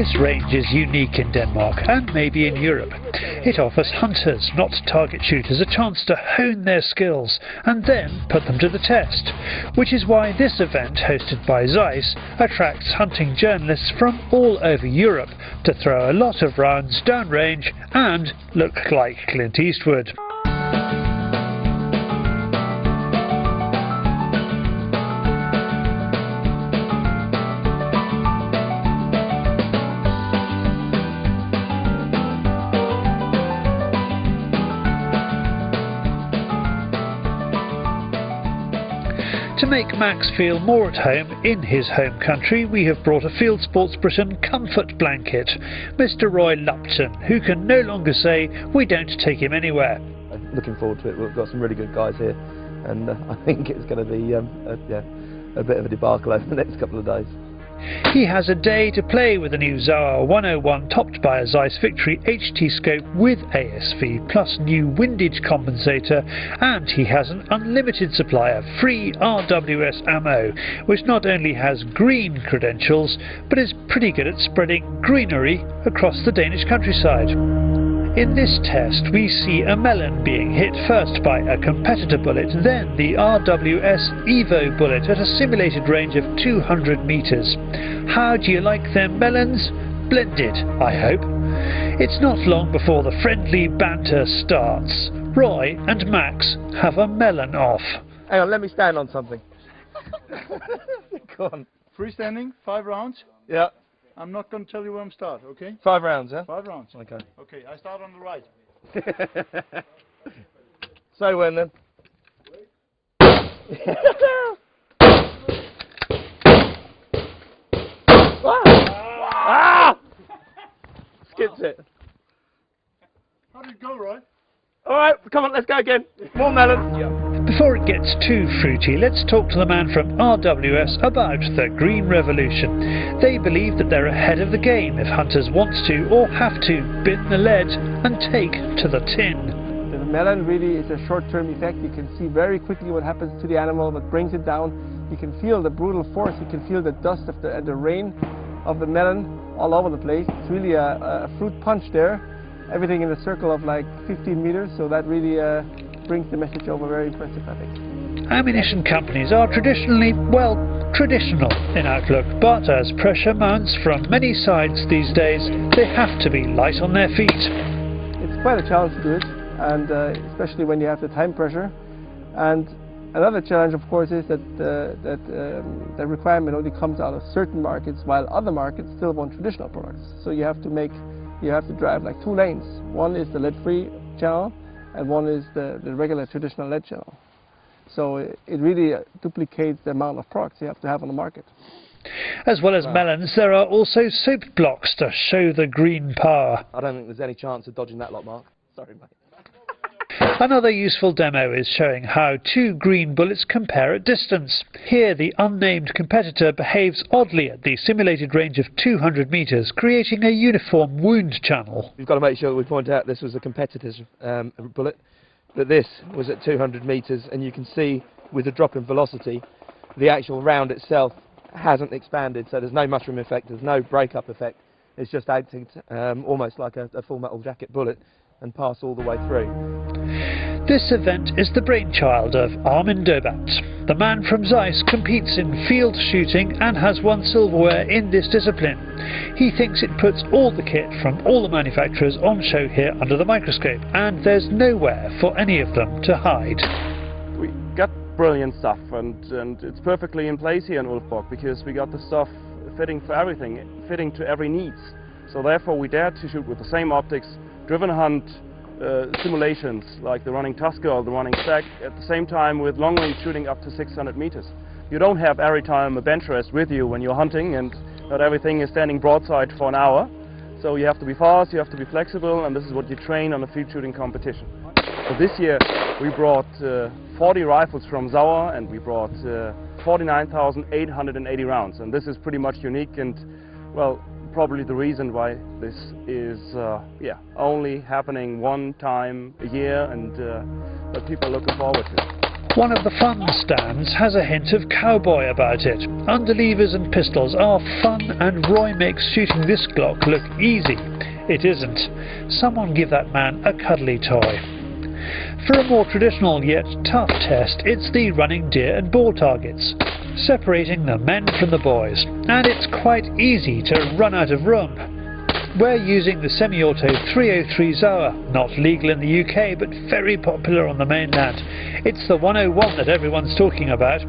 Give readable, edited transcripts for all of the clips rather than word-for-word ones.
This range is unique in Denmark and maybe in Europe. It offers hunters, not target shooters, a chance to hone their skills and then put them to the test, which is why this event, hosted by Zeiss, attracts hunting journalists from all over Europe to throw a lot of rounds downrange and look like Clint Eastwood. To make Max feel more at home in his home country, we have brought a Fieldsports Britain comfort blanket, Mr. Roy Lupton, who can no longer say we don't take him anywhere. Looking forward to it. We've got some really good guys here, and I think it's going to be a bit of a debacle over the next couple of days. He has a day to play with the new Sauer 101 topped by a Zeiss Victory HT scope with ASV plus new windage compensator, and he has an unlimited supply of free RWS ammo, which not only has green credentials but is pretty good at spreading greenery across the Danish countryside. In this test we see a melon being hit first by a competitor bullet, then the RWS Evo bullet at a simulated range of 200 metres. How do you like them melons? Blended, I hope. It's not long before the friendly banter starts. Roy and Max have a melon off. Hang on, let me stand on something. Go on. Freestanding, 5 rounds. Yeah. I'm not going to tell you where I'm start, okay? 5 rounds, yeah? 5 rounds. Okay. Okay, I start on the right. So when then? Ah! Skips it. How did it go, Roy? Alright, come on, let's go again. More melons. Yeah. Before it gets too fruity, let's talk to the man from RWS about the Green Revolution. They believe that they're ahead of the game if hunters want to or have to bin the lead and take to the tin. The melon really is a short-term effect. You can see very quickly what happens to the animal, what brings it down. You can feel the brutal force, you can feel the dust of the rain of the melon all over the place. It's really a fruit punch there. Everything in a circle of like 15 meters, so that really brings the message over very impressive, I think. Ammunition companies are traditionally, well, traditional in outlook, but as pressure mounts from many sides these days, they have to be light on their feet. It's quite a challenge to do it, and especially when you have the time pressure. And another challenge, of course, is that the requirement only comes out of certain markets, while other markets still want traditional products. So you have to drive like 2 lanes. One is the lead-free channel, and one is the regular traditional lead channel. So it really duplicates the amount of products you have to have on the market. As well as melons, there are also soap blocks to show the green power. I don't think there's any chance of dodging that lot, Mark. Sorry, mate. Another useful demo is showing how 2 green bullets compare at distance. Here the unnamed competitor behaves oddly at the simulated range of 200 metres, creating a uniform wound channel. We've got to make sure that we point out this was a competitor's bullet, but this was at 200 metres, and you can see with the drop in velocity the actual round itself hasn't expanded, so there's no mushroom effect, there's no break-up effect. It's just acting almost like a full metal jacket bullet and pass all the way through. This event is the brainchild of Armin Dobat. The man from Zeiss competes in field shooting and has won silverware in this discipline. He thinks it puts all the kit from all the manufacturers on show here under the microscope, and there's nowhere for any of them to hide. We got brilliant stuff, and it's perfectly in place here in Ulfborg because we got the stuff fitting for everything, fitting to every needs. So therefore we dare to shoot with the same optics, driven hunt simulations like the running Tusker or the running Stag, at the same time with long range shooting up to 600 meters. You don't have every time a bench rest with you when you're hunting, and not everything is standing broadside for an hour. So you have to be fast, you have to be flexible, and this is what you train on a field shooting competition. So this year we brought 40 rifles from Sauer, and we brought 49,880 rounds, and this is pretty much unique, and well, probably the reason why this is only happening one time a year, and that people are looking forward to. One of the fun stands has a hint of cowboy about it. Underlevers and pistols are fun, and Roy makes shooting this Glock look easy. It isn't. Someone give that man a cuddly toy. For a more traditional yet tough test, it's the running deer and boar targets, separating the men from the boys. And it's quite easy to run out of room. We're using the semi-auto 303 Sauer, not legal in the UK but very popular on the mainland. It's the 101 that everyone's talking about.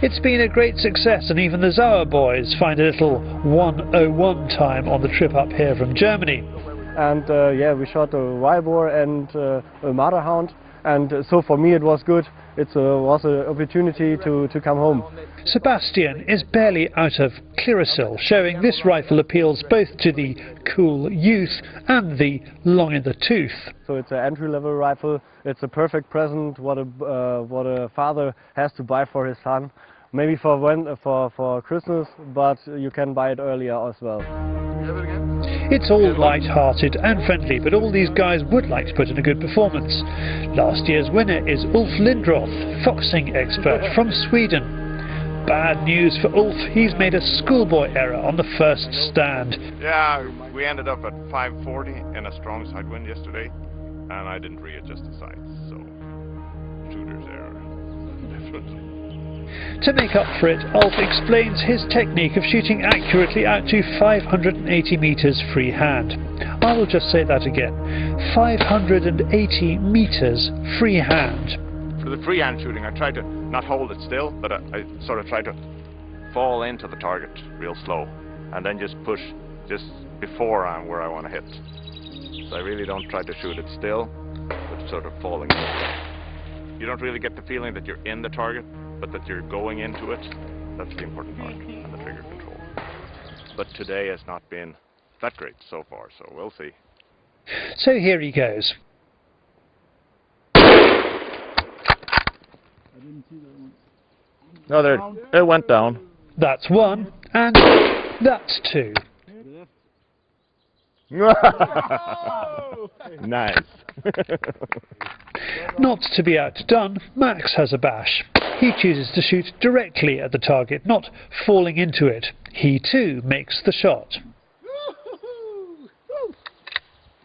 It's been a great success, and even the Sauer boys find a little 101 time on the trip up here from Germany. And yeah, we shot a wild boar and a mother hound, and so for me it was good. It was an opportunity to come home. Sebastian is barely out of Clearasil, showing this rifle appeals both to the cool youth and the long in the tooth. So it's an entry-level rifle. It's a perfect present what a father has to buy for his son. Maybe for Christmas, but you can buy it earlier as well. It's all light-hearted and friendly, but all these guys would like to put in a good performance. Last year's winner is Ulf Lindroth, foxing expert from Sweden. Bad news for Ulf, he's made a schoolboy error on the first stand. Yeah, we ended up at 540 in a strong side wind yesterday, and I didn't readjust the sights, so shooter's error. To make up for it, Ulf explains his technique of shooting accurately out to 580 metres freehand. I will just say that again, 580 metres freehand. For the freehand shooting, I try to not hold it still, but I sort of try to fall into the target real slow, and then just push just before I'm where I want to hit. So I really don't try to shoot it still, but sort of falling into it. You don't really get the feeling that you're in the target, but that you're going into it. That's the important part, and the trigger control. But today has not been that great so far, so we'll see. So here he goes. No, there, it went down. That's one, and that's two. Nice. Not to be outdone, Max has a bash. He chooses to shoot directly at the target, not falling into it. He too makes the shot.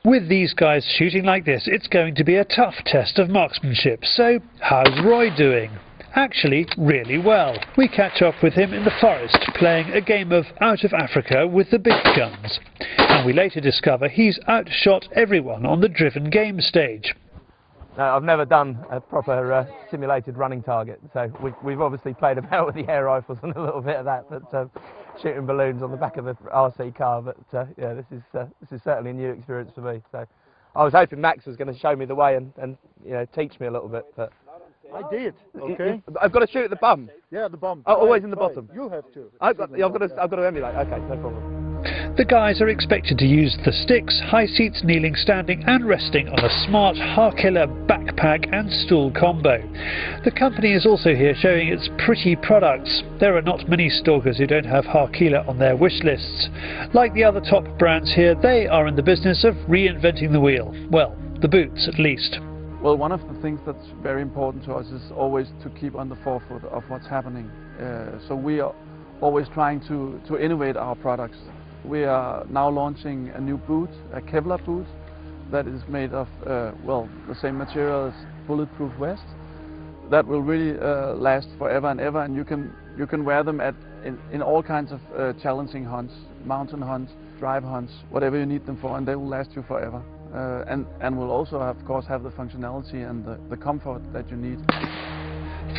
With these guys shooting like this, it's going to be a tough test of marksmanship. So, how's Roy doing? Actually, really well. We catch up with him in the forest, playing a game of Out of Africa with the big guns. And we later discover he's outshot everyone on the driven game stage. No, I've never done a proper simulated running target, so we've obviously played about with the air rifles and a little bit of that, but shooting balloons on the back of an RC car. But yeah, this is certainly a new experience for me. So I was hoping Max was going to show me the way and you know, teach me a little bit, but I did. Okay. I've got to shoot at the bum. Yeah, the bum. Oh, always in the bottom. You have to. I've got to emulate. Okay, no problem. The guys are expected to use the sticks, high seats, kneeling, standing and resting on a smart Harkiller backpack and stool combo. The company is also here showing its pretty products. There are not many stalkers who don't have Harkiller on their wish lists. Like the other top brands here, they are in the business of reinventing the wheel. Well, the boots at least. Well, one of the things that's very important to us is always to keep on the forefront of what's happening. So we are always trying to innovate our products. We are now launching a new boot, a Kevlar boot, that is made of, well, the same material as bulletproof vest. That will really last forever and ever, and you can wear them in all kinds of challenging hunts, mountain hunts, drive hunts, whatever you need them for, and they will last you forever. And will also, of course, have the functionality and the comfort that you need.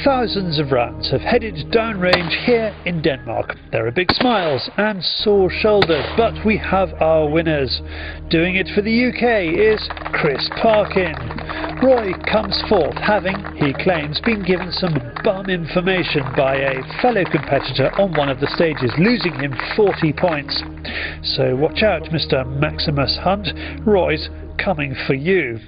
Thousands of rounds have headed downrange here in Denmark. There are big smiles and sore shoulders, but we have our winners. Doing it for the UK is Chris Parkin. Roy comes forth having, he claims, been given some bum information by a fellow competitor on one of the stages, losing him 40 points. So watch out, Mr. Maximus Hunt. Roy's coming for you.